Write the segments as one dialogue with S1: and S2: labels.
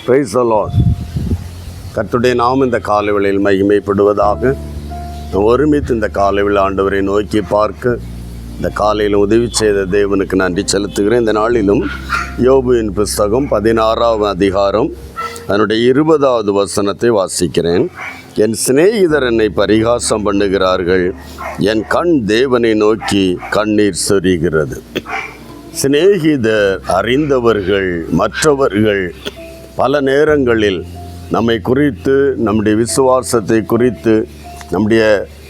S1: Praise the Lord. கர்த்தருடைய நாமம் இந்த காலைவேளையில் மகிமைப்படுவதாக. ஒருமித்து இந்த காலைவேளை ஆண்டவரை நோக்கி பார்க்க இந்த காலையில் உதவி செய்த தேவனுக்கு நன்றி செலுத்துகிறேன். இந்த நாளிலும் யோபுவின் புஸ்தகம் 16ஆம் அதிகாரம் அதனுடைய 20வது வசனத்தை வாசிக்கிறேன். என் சிநேகிதர் என்னை பரிகாசம் பண்ணுகிறார்கள், என் கண் தேவனை நோக்கி கண்ணீர் சொரிகிறது. சிநேகிதர் அறிந்தவர்கள், மற்றவர்கள் பல நேரங்களில் நம்மை குறித்து, நம்முடைய விசுவாசத்தை குறித்து, நம்முடைய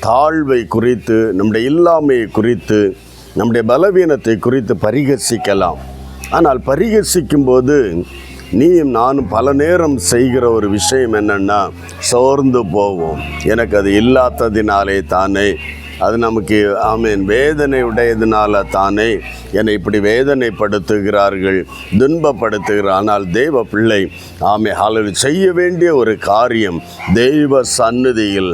S1: தாழ்வை குறித்து, நம்முடைய இல்லாமையை குறித்து, நம்முடைய பலவீனத்தை குறித்து பரிகசிக்கலாம். ஆனால் பரிகசிக்கும்போது நீயும் நானும் பல நேரம் செய்கிற ஒரு விஷயம் என்னென்னா, சோர்ந்து போவோம். எனக்கு அது இல்லாததினாலே தானே, அது நமக்கு வேதனை உடையதுனால தானே என்னை இப்படி வேதனைப்படுத்துகிறார்கள், துன்பப்படுத்துகிறார். ஆனால் தேவ பிள்ளை செய்ய வேண்டிய ஒரு காரியம், தெய்வ சந்நிதியில்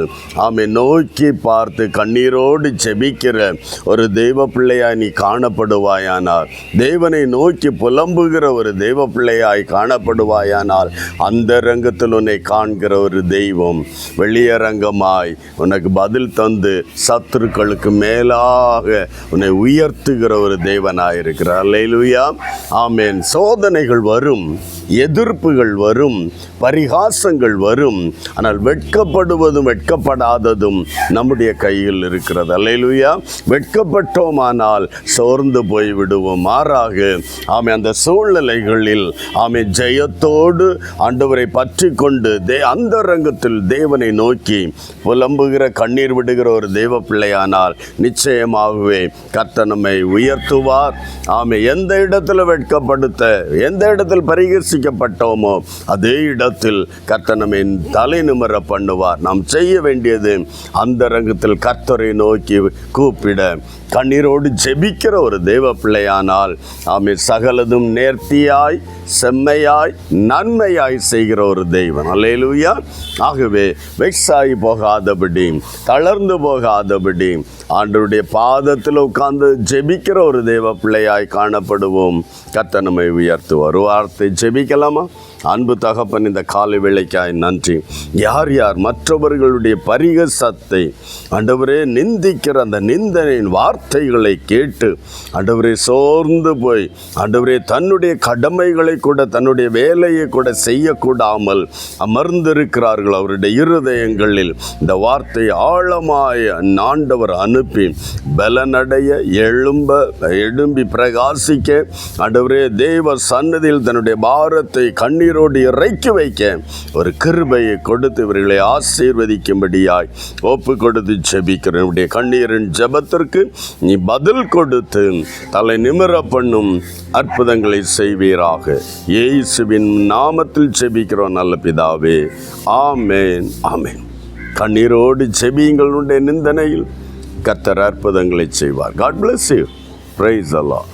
S1: நோக்கி பார்த்து கண்ணீரோடு ஜெபிக்கிற ஒரு தெய்வ பிள்ளையாய் நீ காணப்படுவாயானால், தேவனை நோக்கி புலம்புகிற ஒரு தெய்வ பிள்ளையாய் காணப்படுவாயானால், அந்த ரங்கத்தில் உன்னை காண்கிற ஒரு தெய்வம் வெளியரங்கமாய் உனக்கு பதில் தந்து சத்துருக்களுக்கு மேலாக உன்னை உயர்த்துகிற ஒரு தேவனாயிருக்கிறார். அல்லேலூயா, ஆமென். சோதனைகள் வரும், எதிர்ப்புகள் வரும், பரிகாசங்கள் வரும். ஆனால் வெட்கப்படுவதும் வெட்கப்படாததும் நம்முடைய கையில் இருக்கிறது. அல்லேலூயா. வெட்கப்பட்டோமானால் சோர்ந்து போய்விடுவோம். மாறாக அந்த சூழ்நிலைகளில் ஜெயத்தோடு ஆண்டவரை பற்றி கொண்டு அந்த ரங்கத்தில் தேவனை நோக்கி புலம்புகிற கண்ணீர் விடுகிற ஒரு தேவ பிள்ளையானால் நிச்சயமாகவே கர்த்தர் நம்மை உயர்த்துவார். எந்த இடத்துல வெட்கப்படுத்த, எந்த இடத்தில் பரிகசிக்கப்பட்டோமோ அதே இடத்தில் கர்த்தர் நம்மை தலை நிமிர பண்ணுவார். நாம் செய்ய வேண்டியது அந்த ரங்கத்தில் கர்த்தரை நோக்கி கூப்பிட, கண்ணீரோடு ஜெபிக்கிற ஒரு தேவ பிள்ளையானால் சகலதும் நேர்த்தியாய், செம்மையாய், நன்மையாய் செய்கிற ஒரு தெய்வம். அல்லேலூயா. ஆகவே வெக்ஸாகி போகாதபடி, தளர்ந்து போகாதபடி ஆண்டவருடைய பாதத்தில் உட்கார்ந்து ஜெபிக்கிற ஒரு தேவ பிள்ளையாய் காணப்படுவோம். கர்த்தர் நம்மை உயர்த்துவார். ஒரு வார்த்தை ஜெபிக்கலாமா? அன்பு தகப்பன், இந்த காலை வேளைக்காய் நன்றி. யார் யார் மற்றவர்களுடைய பரிகசத்தை ஆண்டவரே நிந்திக்கிற அந்த நிந்தனின் வார்த்தைகளை கேட்டு ஆண்டவரே சோர்ந்து போய் ஆண்டவரே தன்னுடைய கடமைகளை கூட, தன்னுடைய வேலையை கூட செய்யக்கூடாமல் அமர்ந்திருக்கிறார்கள், அவருடைய இருதயங்களில் இந்த வார்த்தை ஆழமாய் ஆண்டவர் அனுப்பி பலனடைய, எழும்பி பிரகாசிக்க ஆண்டவரே தேவ சன்னதியில் தன்னுடைய பாரத்தை கண்ணீரோடு இறக்கி வைக்க ஒரு கிருபையை கொடுத்து இவர்களை ஆசீர்வதிக்கும்படியாய் ஒப்பு கொடுத்து ஜெபிக்கிறேன். உடைய கண்ணீரின் ஜெபத்திற்கு நீ பதில் கொடுத்து தலை நிமிர பண்ணும் அற்புதங்களை செய்வீராக. இயேசுவின் நாமத்தில் ஜெபிக்கிறோம் நல்ல பிதாவே, ஆமேன், ஆமேன். கண்ணீரோடு ஜெபியுங்களுடைய நிந்தனையில் கர்த்தர் அற்புதங்களை செய்வார். God bless you. Praise the Lord.